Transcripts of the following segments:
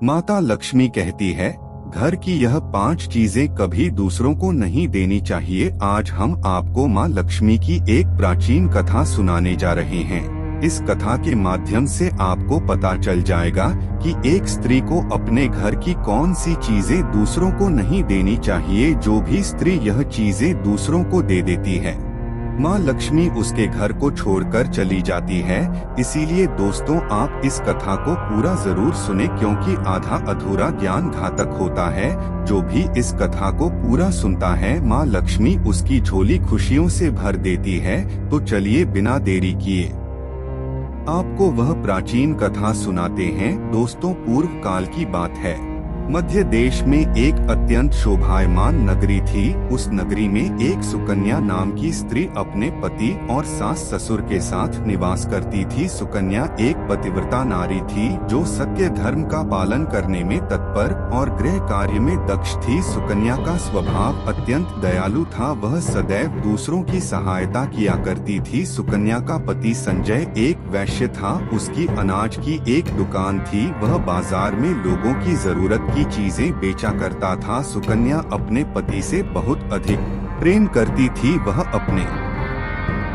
माता लक्ष्मी कहती है, घर की यह 5 चीजें कभी दूसरों को नहीं देनी चाहिए। आज हम आपको माँ लक्ष्मी की एक प्राचीन कथा सुनाने जा रहे हैं। इस कथा के माध्यम से आपको पता चल जाएगा कि एक स्त्री को अपने घर की कौन सी चीजें दूसरों को नहीं देनी चाहिए। जो भी स्त्री यह चीजें दूसरों को दे देती है, माँ लक्ष्मी उसके घर को छोड़कर चली जाती है। इसीलिए दोस्तों, आप इस कथा को पूरा जरूर सुने, क्योंकि आधा अधूरा ज्ञान घातक होता है। जो भी इस कथा को पूरा सुनता है, माँ लक्ष्मी उसकी झोली खुशियों से भर देती है। तो चलिए बिना देरी किए आपको वह प्राचीन कथा सुनाते हैं। दोस्तों, पूर्व काल की बात है। मध्य देश में एक अत्यंत शोभायमान नगरी थी। उस नगरी में एक सुकन्या नाम की स्त्री अपने पति और सास ससुर के साथ निवास करती थी। सुकन्या एक पतिव्रता नारी थी जो सत्य धर्म का पालन करने में तत्पर और गृह कार्य में दक्ष थी। सुकन्या का स्वभाव अत्यंत दयालु था। वह सदैव दूसरों की सहायता किया करती थी। सुकन्या का पति संजय एक वैश्य था। उसकी अनाज की एक दुकान थी। वह बाजार में लोगों की जरूरत की चीजें बेचा करता था। सुकन्या अपने पति से बहुत अधिक प्रेम करती थी। वह अपने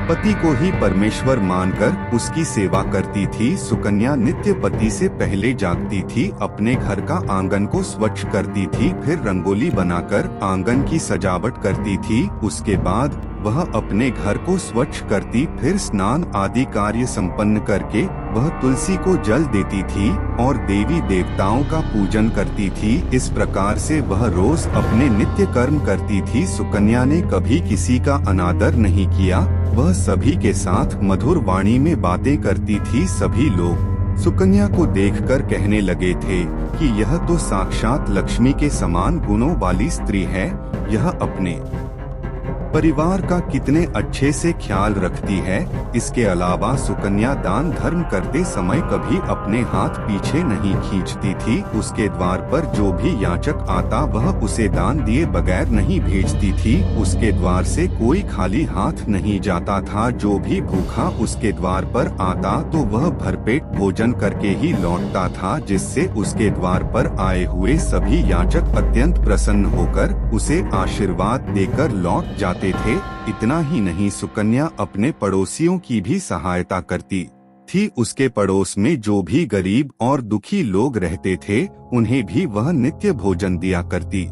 पति को ही परमेश्वर मानकर उसकी सेवा करती थी। सुकन्या नित्य पति से पहले जागती थी, अपने घर का आंगन को स्वच्छ करती थी, फिर रंगोली बनाकर आंगन की सजावट करती थी। उसके बाद वह अपने घर को स्वच्छ करती, फिर स्नान आदि कार्य संपन्न करके वह तुलसी को जल देती थी और देवी देवताओं का पूजन करती थी। इस प्रकार से वह रोज अपने नित्य कर्म करती थी। सुकन्या ने कभी किसी का अनादर नहीं किया। वह सभी के साथ मधुर वाणी में बातें करती थी। सभी लोग सुकन्या को देखकर कहने लगे थे कि यह तो साक्षात लक्ष्मी के समान गुणों वाली स्त्री है। यह अपने परिवार का कितने अच्छे से ख्याल रखती है। इसके अलावा सुकन्या दान धर्म करते समय कभी अपने हाथ पीछे नहीं खींचती थी। उसके द्वार पर जो भी याचक आता वह उसे दान दिए बगैर नहीं भेजती थी। उसके द्वार से कोई खाली हाथ नहीं जाता था। जो भी भूखा उसके द्वार पर आता तो वह भरपेट भोजन करके ही लौटता था, जिससे उसके द्वार पर आए हुए सभी याचक अत्यंत प्रसन्न होकर उसे आशीर्वाद देकर लौट जाते थे। इतना ही नहीं, सुकन्या अपने पड़ोसियों की भी सहायता करती थी। उसके पड़ोस में जो भी गरीब और दुखी लोग रहते थे उन्हें भी वह नित्य भोजन दिया करती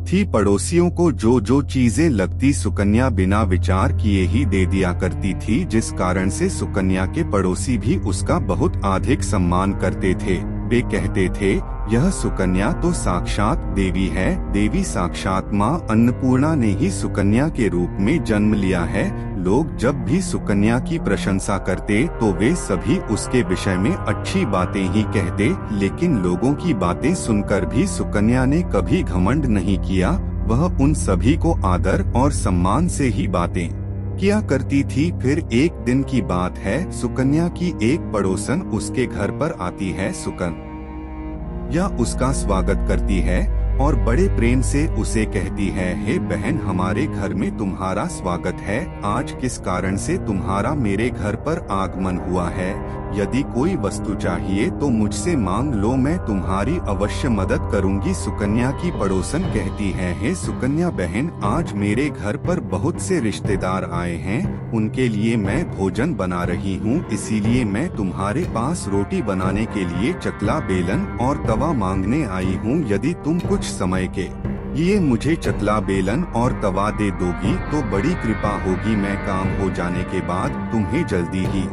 थी। पड़ोसियों को जो जो चीजें लगती सुकन्या बिना विचार किए ही दे दिया करती थी, जिस कारण से सुकन्या के पड़ोसी भी उसका बहुत अधिक सम्मान करते थे। वे कहते थे, यह सुकन्या तो साक्षात देवी है। देवी साक्षात माँ अन्नपूर्णा ने ही सुकन्या के रूप में जन्म लिया है। लोग जब भी सुकन्या की प्रशंसा करते तो वे सभी उसके विषय में अच्छी बातें ही कहते, लेकिन लोगों की बातें सुनकर भी सुकन्या ने कभी घमंड नहीं किया। वह उन सभी को आदर और सम्मान से ही बातें किया करती थी। फिर एक दिन की बात है, सुकन्या की एक पड़ोसन उसके घर पर आती है। सुकन्या उसका स्वागत करती है और बड़े प्रेम से उसे कहती है, हे बहन, हमारे घर में तुम्हारा स्वागत है। आज किस कारण से तुम्हारा मेरे घर पर आगमन हुआ है? यदि कोई वस्तु चाहिए तो मुझसे मांग लो, मैं तुम्हारी अवश्य मदद करूंगी। सुकन्या की पड़ोसन कहती है, हे सुकन्या बहन, आज मेरे घर पर बहुत से रिश्तेदार आए हैं। उनके लिए मैं भोजन बना रही हूँ, इसीलिए मैं तुम्हारे पास रोटी बनाने के लिए चकला, बेलन और तवा मांगने आई हूँ। यदि तुम कुछ समय के लिए मुझे चकला, बेलन और तवा दे दोगी तो बड़ी कृपा होगी। मैं काम हो जाने के बाद तुम्हें जल्दी ही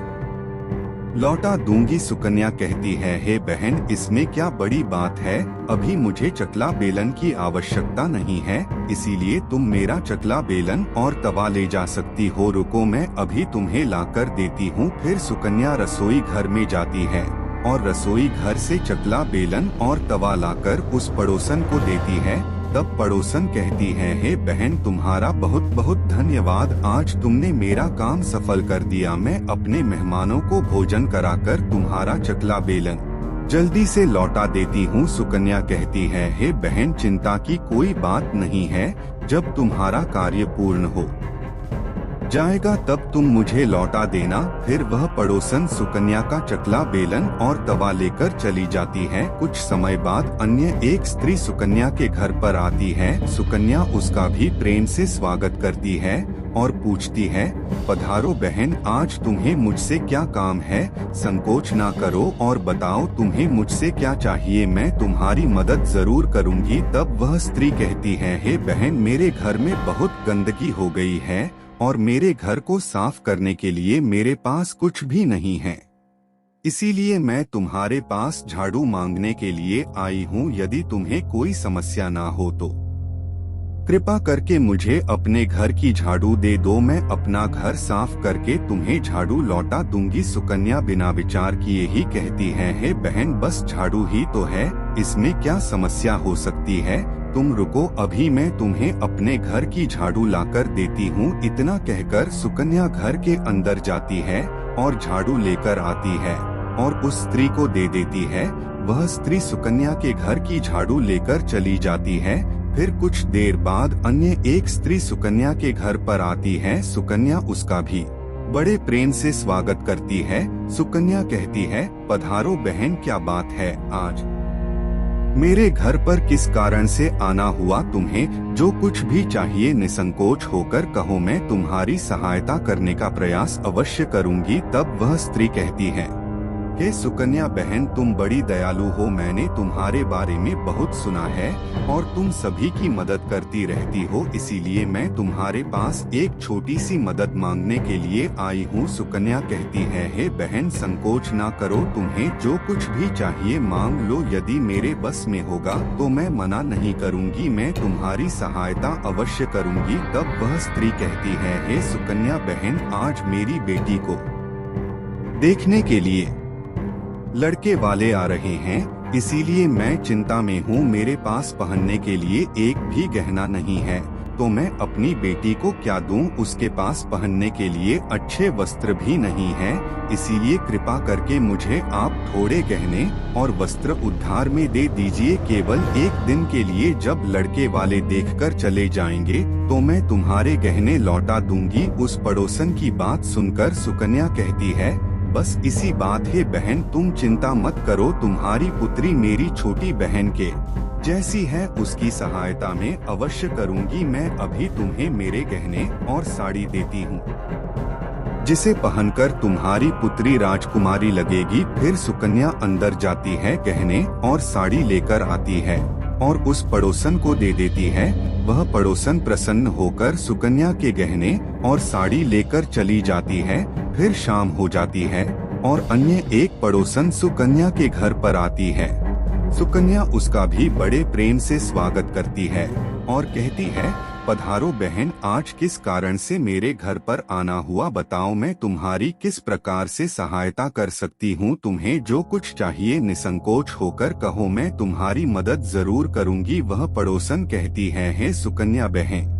लौटा दूंगी। सुकन्या कहती है, हे बहन, इसमें क्या बड़ी बात है? अभी मुझे चकला बेलन की आवश्यकता नहीं है, इसीलिए तुम मेरा चकला, बेलन और तवा ले जा सकती हो। रुको, मैं अभी तुम्हें लाकर देती हूँ। फिर सुकन्या रसोई घर में जाती है और रसोई घर से चकला, बेलन और तवा लाकर उस पड़ोसन को देती है। तब पड़ोसन कहती है, हे बहन, तुम्हारा बहुत बहुत धन्यवाद। आज तुमने मेरा काम सफल कर दिया। मैं अपने मेहमानों को भोजन कराकर तुम्हारा चकला, बेलन जल्दी से लौटा देती हूँ। सुकन्या कहती है, हे बहन, चिंता की कोई बात नहीं है। जब तुम्हारा कार्य पूर्ण हो जाएगा तब तुम मुझे लौटा देना। फिर वह पड़ोसन सुकन्या का चकला, बेलन और तवा लेकर चली जाती है। कुछ समय बाद अन्य एक स्त्री सुकन्या के घर पर आती है। सुकन्या उसका भी प्रेम से स्वागत करती है और पूछती है, पधारो बहन, आज तुम्हें मुझसे क्या काम है? संकोच ना करो और बताओ तुम्हें मुझसे क्या चाहिए, मैं तुम्हारी मदद जरूर करूंगी। तब वह स्त्री कहती है, हे बहन, मेरे घर में बहुत गंदगी हो गई है और मेरे घर को साफ करने के लिए मेरे पास कुछ भी नहीं है, इसीलिए मैं तुम्हारे पास झाड़ू मांगने के लिए आई हूँ। यदि तुम्हें कोई समस्या ना हो तो कृपा करके मुझे अपने घर की झाड़ू दे दो, मैं अपना घर साफ करके तुम्हें झाड़ू लौटा दूंगी। सुकन्या बिना विचार किए ही कहती है, हे बहन, बस झाड़ू ही तो है, इसमें क्या समस्या हो सकती है? तुम रुको, अभी मैं तुम्हें अपने घर की झाड़ू लाकर देती हूँ। इतना कहकर सुकन्या घर के अंदर जाती है और झाड़ू लेकर आती है और उस स्त्री को दे देती है। वह स्त्री सुकन्या के घर की झाड़ू लेकर चली जाती है। फिर कुछ देर बाद अन्य एक स्त्री सुकन्या के घर पर आती है। सुकन्या उसका भी बड़े प्रेम से स्वागत करती है। सुकन्या कहती है, पधारो बहन, क्या बात है, आज मेरे घर पर किस कारण से आना हुआ? तुम्हें जो कुछ भी चाहिए निसंकोच होकर कहो, मैं तुम्हारी सहायता करने का प्रयास अवश्य करूंगी। तब वह स्त्री कहती है, हे सुकन्या बहन, तुम बड़ी दयालु हो, मैंने तुम्हारे बारे में बहुत सुना है और तुम सभी की मदद करती रहती हो, इसीलिए मैं तुम्हारे पास एक छोटी सी मदद मांगने के लिए आई हूँ। सुकन्या कहती है, हे बहन, संकोच ना करो, तुम्हें जो कुछ भी चाहिए मांग लो, यदि मेरे बस में होगा तो मैं मना नहीं करूँगी, मैं तुम्हारी सहायता अवश्य करूँगी। तब वह स्त्री कहती है, हे सुकन्या बहन, आज मेरी बेटी को देखने के लिए लड़के वाले आ रहे हैं, इसीलिए मैं चिंता में हूँ। मेरे पास पहनने के लिए एक भी गहना नहीं है, तो मैं अपनी बेटी को क्या दूं? उसके पास पहनने के लिए अच्छे वस्त्र भी नहीं है, इसीलिए कृपा करके मुझे आप थोड़े गहने और वस्त्र उधार में दे दीजिए। केवल एक दिन के लिए, जब लड़के वाले देखकर चले जाएंगे तो मैं तुम्हारे गहने लौटा दूंगी। उस पड़ोसन की बात सुनकर सुकन्या कहती है, बस इसी बात है बहन, तुम चिंता मत करो, तुम्हारी पुत्री मेरी छोटी बहन के जैसी है, उसकी सहायता में अवश्य करूंगी। मैं अभी तुम्हें मेरे गहने और साड़ी देती हूँ, जिसे पहनकर तुम्हारी पुत्री राजकुमारी लगेगी। फिर सुकन्या अंदर जाती है, गहने और साड़ी लेकर आती है और उस पड़ोसन को दे देती है। वह पड़ोसन प्रसन्न होकर सुकन्या के गहने और साड़ी लेकर चली जाती है। फिर शाम हो जाती है और अन्य एक पड़ोसन सुकन्या के घर पर आती है। सुकन्या उसका भी बड़े प्रेम से स्वागत करती है और कहती है, पधारो बहन, आज किस कारण से मेरे घर पर आना हुआ? बताओ, मैं तुम्हारी किस प्रकार से सहायता कर सकती हूँ? तुम्हें जो कुछ चाहिए निसंकोच होकर कहो, मैं तुम्हारी मदद जरूर करूँगी। वह पड़ोसन कहती है, हे सुकन्या बहन,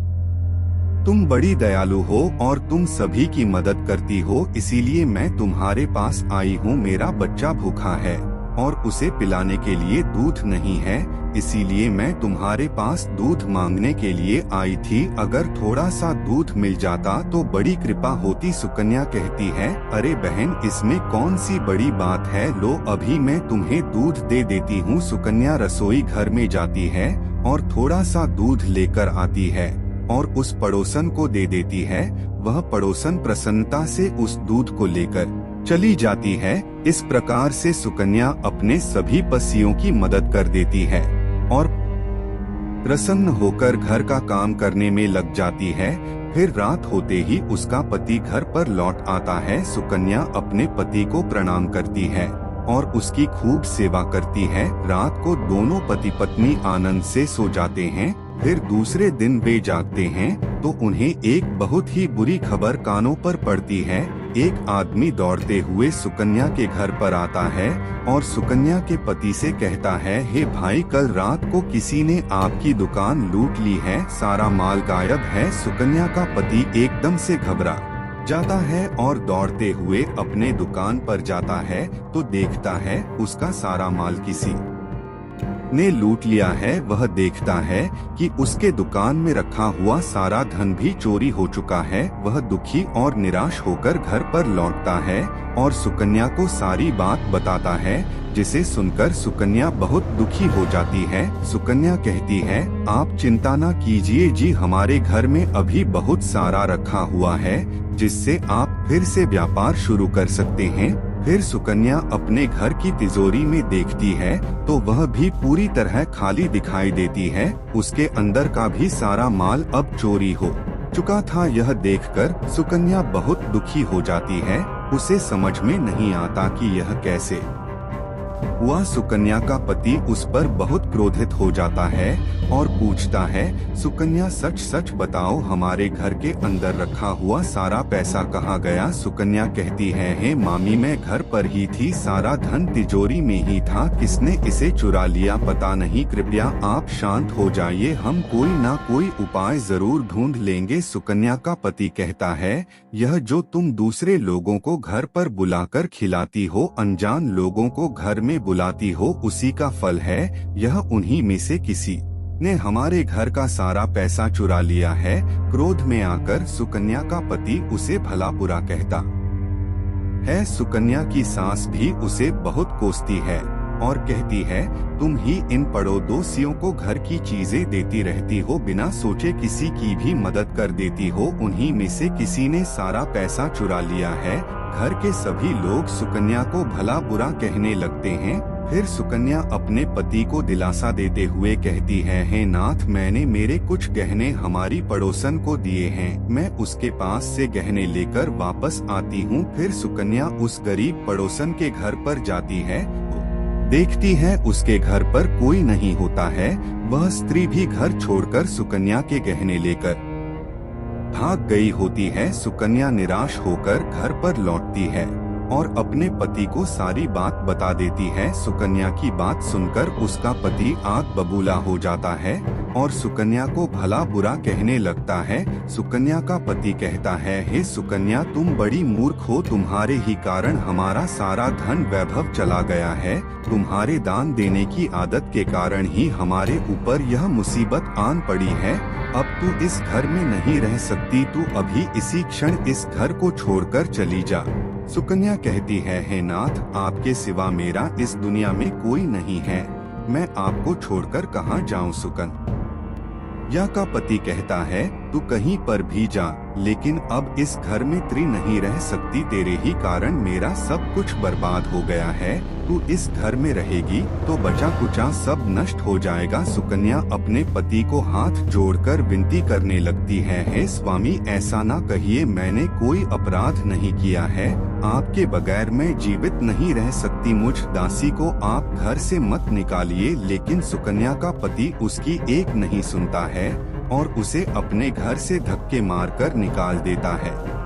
तुम बड़ी दयालु हो और तुम सभी की मदद करती हो, इसीलिए मैं तुम्हारे पास आई हूँ। मेरा बच्चा भूखा है और उसे पिलाने के लिए दूध नहीं है, इसीलिए मैं तुम्हारे पास दूध मांगने के लिए आई थी। अगर थोड़ा सा दूध मिल जाता तो बड़ी कृपा होती। सुकन्या कहती है, अरे बहन, इसमें कौन सी बड़ी बात है, लो अभी मैं तुम्हें दूध दे देती हूँ। सुकन्या रसोई घर में जाती है और थोड़ा सा दूध लेकर आती है और उस पड़ोसन को दे देती है। वह पड़ोसन प्रसन्नता से उस दूध को लेकर चली जाती है। इस प्रकार से सुकन्या अपने सभी पड़ोसियों की मदद कर देती है और प्रसन्न होकर घर का काम करने में लग जाती है। फिर रात होते ही उसका पति घर पर लौट आता है। सुकन्या अपने पति को प्रणाम करती है और उसकी खूब सेवा करती है। रात को दोनों पति पत्नी आनंद से सो जाते हैं। फिर दूसरे दिन वे जागते हैं तो उन्हें एक बहुत ही बुरी खबर कानों पर पड़ती है। एक आदमी दौड़ते हुए सुकन्या के घर पर आता है और सुकन्या के पति से कहता है, हे भाई, कल रात को किसी ने आपकी दुकान लूट ली है, सारा माल गायब है। सुकन्या का पति एकदम से घबरा जाता है और दौड़ते हुए अपने दुकान पर जाता है तो देखता है उसका सारा माल किसी ने लूट लिया है। वह देखता है कि उसके दुकान में रखा हुआ सारा धन भी चोरी हो चुका है। वह दुखी और निराश होकर घर पर लौटता है और सुकन्या को सारी बात बताता है, जिसे सुनकर सुकन्या बहुत दुखी हो जाती है। सुकन्या कहती है, आप चिंता न कीजिए जी, हमारे घर में अभी बहुत सारा रखा हुआ है जिससे आप फिर से व्यापार शुरू कर सकते हैं। फिर सुकन्या अपने घर की तिजोरी में देखती है तो वह भी पूरी तरह खाली दिखाई देती है। उसके अंदर का भी सारा माल अब चोरी हो चुका था। यह देखकर सुकन्या बहुत दुखी हो जाती है। उसे समझ में नहीं आता कि यह कैसे हुआ। सुकन्या का पति उस पर बहुत क्रोधित हो जाता है और पूछता है, सुकन्या सच सच बताओ, हमारे घर के अंदर रखा हुआ सारा पैसा कहाँ गया? सुकन्या कहती है, हे मामी, मैं घर पर ही थी, सारा धन तिजोरी में ही था, किसने इसे चुरा लिया पता नहीं। कृपया आप शांत हो जाइए, हम कोई ना कोई उपाय जरूर ढूंढ लेंगे। सुकन्या का पति कहता है, यह जो तुम दूसरे लोगों को घर पर बुलाकर खिलाती हो, अनजान लोगों को घर में बुलाती हो, उसी का फल है। यह उन्हीं में से किसी ने हमारे घर का सारा पैसा चुरा लिया है। क्रोध में आकर सुकन्या का पति उसे भला बुरा कहता है। सुकन्या की सास भी उसे बहुत कोसती है और कहती है, तुम ही इन पड़ोसियों को घर की चीजें देती रहती हो, बिना सोचे किसी की भी मदद कर देती हो, उन्हीं में से किसी ने सारा पैसा चुरा लिया है। घर के सभी लोग सुकन्या को भला बुरा कहने लगते हैं। फिर सुकन्या अपने पति को दिलासा देते हुए कहती है, हे नाथ, मैंने मेरे कुछ गहने हमारी पड़ोसन को दिए हैं, मैं उसके पास से गहने लेकर वापस आती हूँ। फिर सुकन्या उस गरीब पड़ोसन के घर पर जाती है, देखती है उसके घर पर कोई नहीं होता है। वह स्त्री भी घर छोड़कर सुकन्या के गहने लेकर भाग गई होती है। सुकन्या निराश होकर घर पर लौटती है और अपने पति को सारी बात बता देती है। सुकन्या की बात सुनकर उसका पति आग बबूला हो जाता है और सुकन्या को भला बुरा कहने लगता है। सुकन्या का पति कहता है, हे सुकन्या, तुम बड़ी मूर्ख हो, तुम्हारे ही कारण हमारा सारा धन वैभव चला गया है। तुम्हारे दान देने की आदत के कारण ही हमारे ऊपर यह मुसीबत आन पड़ी है। अब तू इस घर में नहीं रह सकती, तू अभी इसी क्षण इस घर को छोड़कर चली जा। सुकन्या कहती है, हे नाथ, आपके सिवा मेरा इस दुनिया में कोई नहीं है, मैं आपको छोड़कर कहाँ जाऊँ। सुकन्या का पति कहता है, तू कहीं पर भी जा, लेकिन अब इस घर में त्री नहीं रह सकती, तेरे ही कारण मेरा सब कुछ बर्बाद हो गया है। तू इस घर में रहेगी तो बचा कुचा सब नष्ट हो जाएगा। सुकन्या अपने पति को हाथ जोड़कर विनती करने लगती है, हे स्वामी, ऐसा ना कहिए, मैंने कोई अपराध नहीं किया है, आपके बगैर मैं जीवित नहीं रह सकती, मुझ दासी को आप घर से मत निकालिए। लेकिन सुकन्या का पति उसकी एक नहीं सुनता है और उसे अपने घर से धक्के मारकर निकाल देता है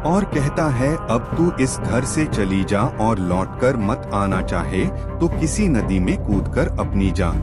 और कहता है, अब तू इस घर से चली जा और लौटकर मत आना, चाहे तो किसी नदी में कूदकर अपनी जान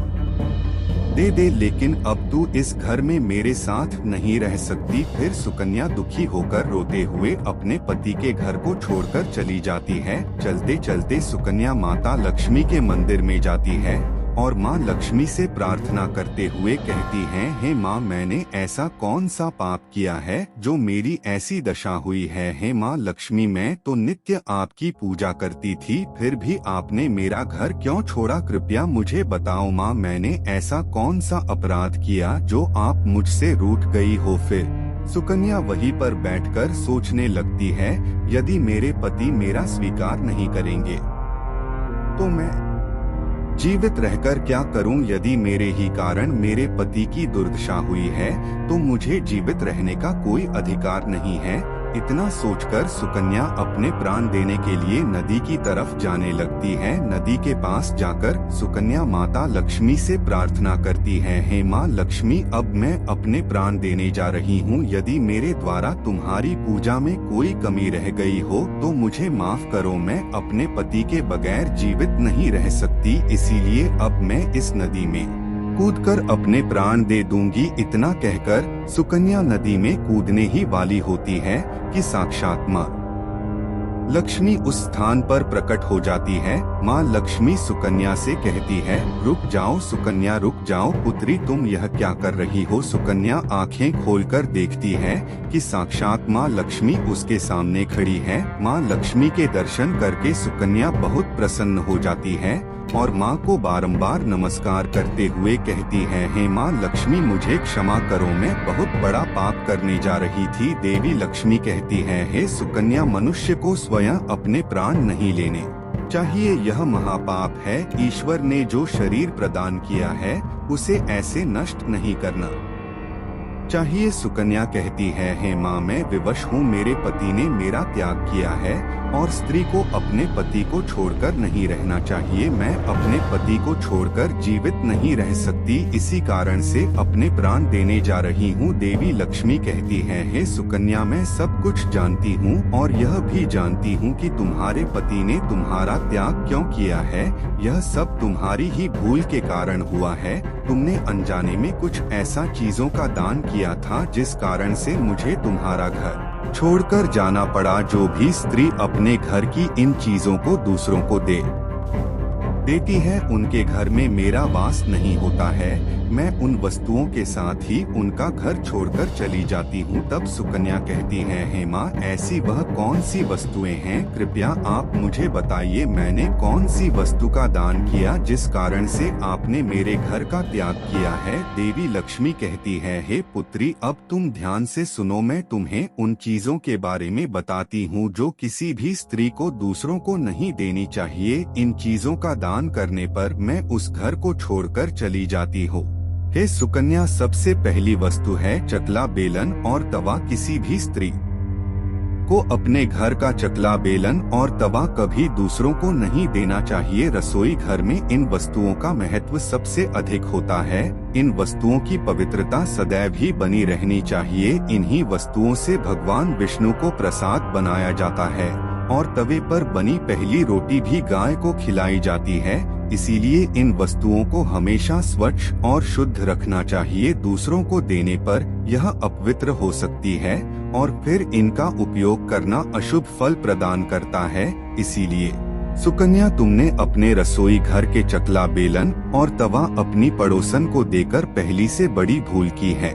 दे दे, लेकिन अब तू इस घर में मेरे साथ नहीं रह सकती। फिर सुकन्या दुखी होकर रोते हुए अपने पति के घर को छोड़कर चली जाती है। चलते चलते सुकन्या माता लक्ष्मी के मंदिर में जाती है और माँ लक्ष्मी से प्रार्थना करते हुए कहती हैं, हे माँ, मैंने ऐसा कौन सा पाप किया है जो मेरी ऐसी दशा हुई है? हे माँ लक्ष्मी, मैं तो नित्य आपकी पूजा करती थी, फिर भी आपने मेरा घर क्यों छोड़ा? कृपया मुझे बताओ माँ, मैंने ऐसा कौन सा अपराध किया जो आप मुझसे रूठ गई हो? फिर सुकन्या वहीं पर बैठकर सोचने लगती है, यदि मेरे पति मेरा स्वीकार नहीं करेंगे तो मैं जीवित रहकर क्या करूं? यदि मेरे ही कारण मेरे पति की दुर्दशा हुई है तो मुझे जीवित रहने का कोई अधिकार नहीं है। इतना सोचकर सुकन्या अपने प्राण देने के लिए नदी की तरफ जाने लगती है। नदी के पास जाकर सुकन्या माता लक्ष्मी से प्रार्थना करती है, हे माँ लक्ष्मी, अब मैं अपने प्राण देने जा रही हूँ, यदि मेरे द्वारा तुम्हारी पूजा में कोई कमी रह गई हो तो मुझे माफ करो, मैं अपने पति के बगैर जीवित नहीं रह सकती, इसीलिए अब मैं इस नदी में कूदकर अपने प्राण दे दूंगी। इतना कहकर सुकन्या नदी में कूदने ही वाली होती है कि साक्षात माँ लक्ष्मी उस स्थान पर प्रकट हो जाती है। माँ लक्ष्मी सुकन्या से कहती है, रुक जाओ सुकन्या, रुक जाओ पुत्री, तुम यह क्या कर रही हो। सुकन्या आंखें खोलकर देखती है कि साक्षात माँ लक्ष्मी उसके सामने खड़ी है। माँ लक्ष्मी के दर्शन करके सुकन्या बहुत प्रसन्न हो जाती है और माँ को बारंबार नमस्कार करते हुए कहती है, हे माँ लक्ष्मी, मुझे क्षमा करो, मैं बहुत बड़ा पाप करने जा रही थी। देवी लक्ष्मी कहती है, हे सुकन्या, मनुष्य को स्वयं अपने प्राण नहीं लेने चाहिए, यह महापाप है। ईश्वर ने जो शरीर प्रदान किया है उसे ऐसे नष्ट नहीं करना चाहिए। सुकन्या कहती है, हे माँ, मैं विवश हूँ, मेरे पति ने मेरा त्याग किया है और स्त्री को अपने पति को छोड़कर नहीं रहना चाहिए। मैं अपने पति को छोड़कर जीवित नहीं रह सकती, इसी कारण से अपने प्राण देने जा रही हूँ। देवी लक्ष्मी कहती है, हे सुकन्या, मैं सब कुछ जानती हूँ और यह भी जानती हूँ कि तुम्हारे पति ने तुम्हारा त्याग क्यों किया है। यह सब तुम्हारी ही भूल के कारण हुआ है। तुमने अनजाने में कुछ ऐसा चीजों का दान किया था जिस कारण से मुझे तुम्हारा घर छोड़कर जाना पड़ा। जो भी स्त्री अपने घर की इन चीजों को दूसरों को देती है, उनके घर में मेरा वास नहीं होता है। मैं उन वस्तुओं के साथ ही उनका घर छोड़कर चली जाती हूँ। तब सुकन्या कहती है, हे माँ, ऐसी वह कौन सी वस्तुएं हैं, कृपया आप मुझे बताइए, मैंने कौन सी वस्तु का दान किया जिस कारण से आपने मेरे घर का त्याग किया है। देवी लक्ष्मी कहती है, हे पुत्री, अब तुम ध्यान से सुनो, मैं तुम्हें उन चीजों के बारे में बताती हूँ जो किसी भी स्त्री को दूसरों को नहीं देनी चाहिए। इन चीजों का दान करने पर मैं उस घर को छोड़कर चली जाती हूँ। हे सुकन्या, सबसे पहली वस्तु है चकला, बेलन और तवा। किसी भी स्त्री को अपने घर का चकला, बेलन और तवा कभी दूसरों को नहीं देना चाहिए। रसोई घर में इन वस्तुओं का महत्व सबसे अधिक होता है। इन वस्तुओं की पवित्रता सदैव ही बनी रहनी चाहिए। इन्हीं वस्तुओं से भगवान विष्णु को प्रसाद बनाया जाता है और तवे पर बनी पहली रोटी भी गाय को खिलाई जाती है। इसीलिए इन वस्तुओं को हमेशा स्वच्छ और शुद्ध रखना चाहिए। दूसरों को देने पर यह अपवित्र हो सकती है और फिर इनका उपयोग करना अशुभ फल प्रदान करता है। इसीलिए सुकन्या, तुमने अपने रसोई घर के चकला, बेलन और तवा अपनी पड़ोसन को देकर पहली से बड़ी भूल की है।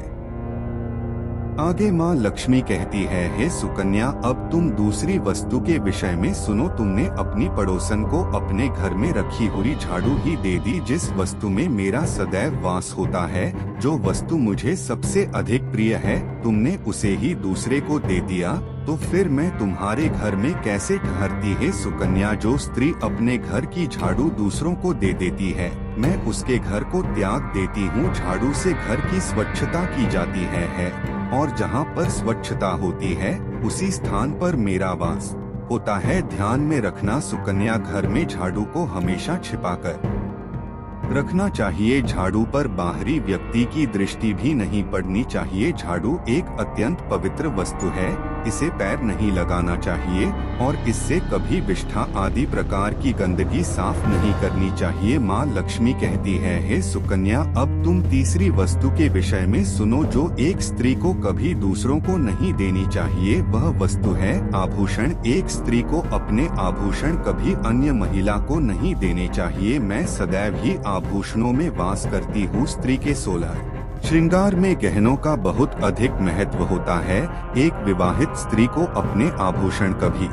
आगे माँ लक्ष्मी कहती है, हे सुकन्या, अब तुम दूसरी वस्तु के विषय में सुनो। तुमने अपनी पड़ोसन को अपने घर में रखी हुई झाड़ू ही दे दी, जिस वस्तु में मेरा सदैव वास होता है। जो वस्तु मुझे सबसे अधिक प्रिय है, तुमने उसे ही दूसरे को दे दिया, तो फिर मैं तुम्हारे घर में कैसे ठहरती है। सुकन्या, जो स्त्री अपने घर की झाड़ू दूसरों को दे देती है, मैं उसके घर को त्याग देती हूँ। झाड़ू से घर की स्वच्छता की जाती है और जहाँ पर स्वच्छता होती है उसी स्थान पर मेरा वास होता है। ध्यान में रखना सुकन्या, घर में झाड़ू को हमेशा छिपाकर रखना चाहिए। झाड़ू पर बाहरी व्यक्ति की दृष्टि भी नहीं पड़नी चाहिए। झाड़ू एक अत्यंत पवित्र वस्तु है, इसे पैर नहीं लगाना चाहिए और इससे कभी विष्ठा आदि प्रकार की गंदगी साफ नहीं करनी चाहिए। माँ लक्ष्मी कहती है, हे सुकन्या, अब तुम तीसरी वस्तु के विषय में सुनो जो एक स्त्री को कभी दूसरों को नहीं देनी चाहिए। वह वस्तु है आभूषण। एक स्त्री को अपने आभूषण कभी अन्य महिला को नहीं देने चाहिए। मैं सदैव ही आभूषणों में वास करती हूँ। स्त्री के 16 श्रृंगार में गहनों का बहुत अधिक महत्व होता है। एक विवाहित स्त्री को अपने आभूषण कभी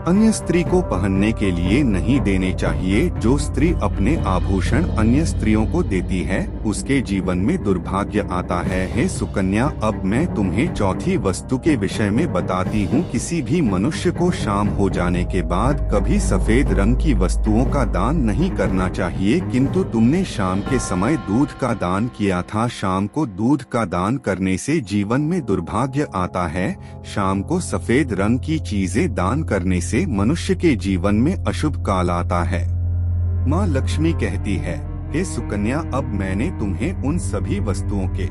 अन्य स्त्री को पहनने के लिए नहीं देने चाहिए। जो स्त्री अपने आभूषण अन्य स्त्रियों को देती है उसके जीवन में दुर्भाग्य आता है। हे सुकन्या, अब मैं तुम्हें चौथी वस्तु के विषय में बताती हूँ। किसी भी मनुष्य को शाम हो जाने के बाद कभी सफेद रंग की वस्तुओं का दान नहीं करना चाहिए, किंतु तुमने शाम के समय दूध का दान किया था। शाम को दूध का दान करने से जीवन में दुर्भाग्य आता है। शाम को सफेद रंग की चीजें दान करने से मनुष्य के जीवन में अशुभ काल आता है। माँ लक्ष्मी कहती है, हे सुकन्या, अब मैंने तुम्हें उन सभी वस्तुओं के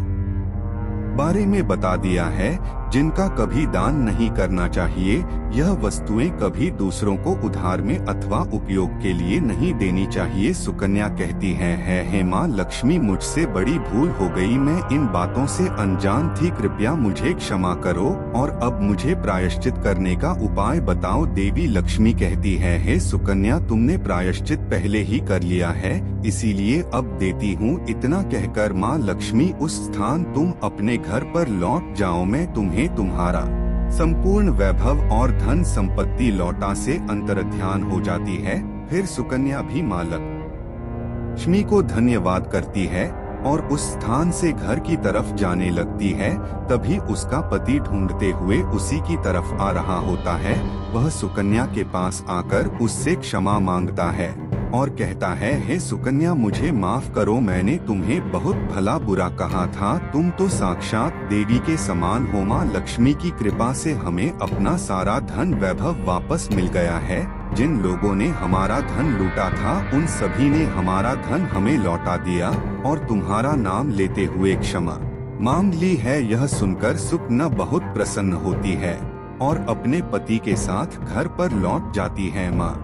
बारे में बता दिया है जिनका कभी दान नहीं करना चाहिए। यह वस्तुएं कभी दूसरों को उधार में अथवा उपयोग के लिए नहीं देनी चाहिए। सुकन्या कहती है हे माँ लक्ष्मी, मुझसे बड़ी भूल हो गई, मैं इन बातों से अनजान थी, कृपया मुझे क्षमा करो और अब मुझे प्रायश्चित करने का उपाय बताओ। देवी लक्ष्मी कहती है हे सुकन्या, तुमने प्रायश्चित पहले ही कर लिया है, इसीलिए अब देती हूँ। इतना कहकर माँ लक्ष्मी उस स्थान तुम अपने घर पर लौट जाओ, मैं तुम्हें तुम्हारा संपूर्ण वैभव और धन संपत्ति लौटा से अंतर्ध्यान हो जाती है। फिर सुकन्या भी माँ लक्ष्मी को धन्यवाद करती है और उस स्थान से घर की तरफ जाने लगती है। तभी उसका पति ढूंढते हुए उसी की तरफ आ रहा होता है। वह सुकन्या के पास आकर उससे क्षमा मांगता है और कहता है हे सुकन्या, मुझे माफ करो, मैंने तुम्हें बहुत भला बुरा कहा था, तुम तो साक्षात देवी के समान हो। माँ लक्ष्मी की कृपा से हमें अपना सारा धन वैभव वापस मिल गया है। जिन लोगों ने हमारा धन लूटा था उन सभी ने हमारा धन हमें लौटा दिया और तुम्हारा नाम लेते हुए क्षमा मांग ली है। यह सुनकर सुकन्या बहुत प्रसन्न होती है और अपने पति के साथ घर पर लौट जाती है। माँ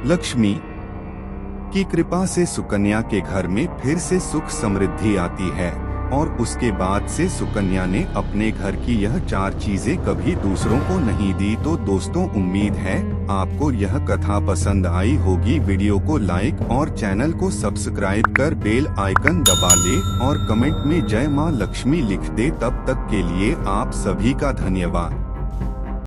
लक्ष्मी की कृपा से सुकन्या के घर में फिर से सुख समृद्धि आती है और उसके बाद से सुकन्या ने अपने घर की यह 4 चीजें कभी दूसरों को नहीं दी। तो दोस्तों, उम्मीद है आपको यह कथा पसंद आई होगी। वीडियो को लाइक और चैनल को सब्सक्राइब कर बेल आइकन दबा ले और कमेंट में जय माँ लक्ष्मी लिख दे। तब तक के लिए आप सभी का धन्यवाद।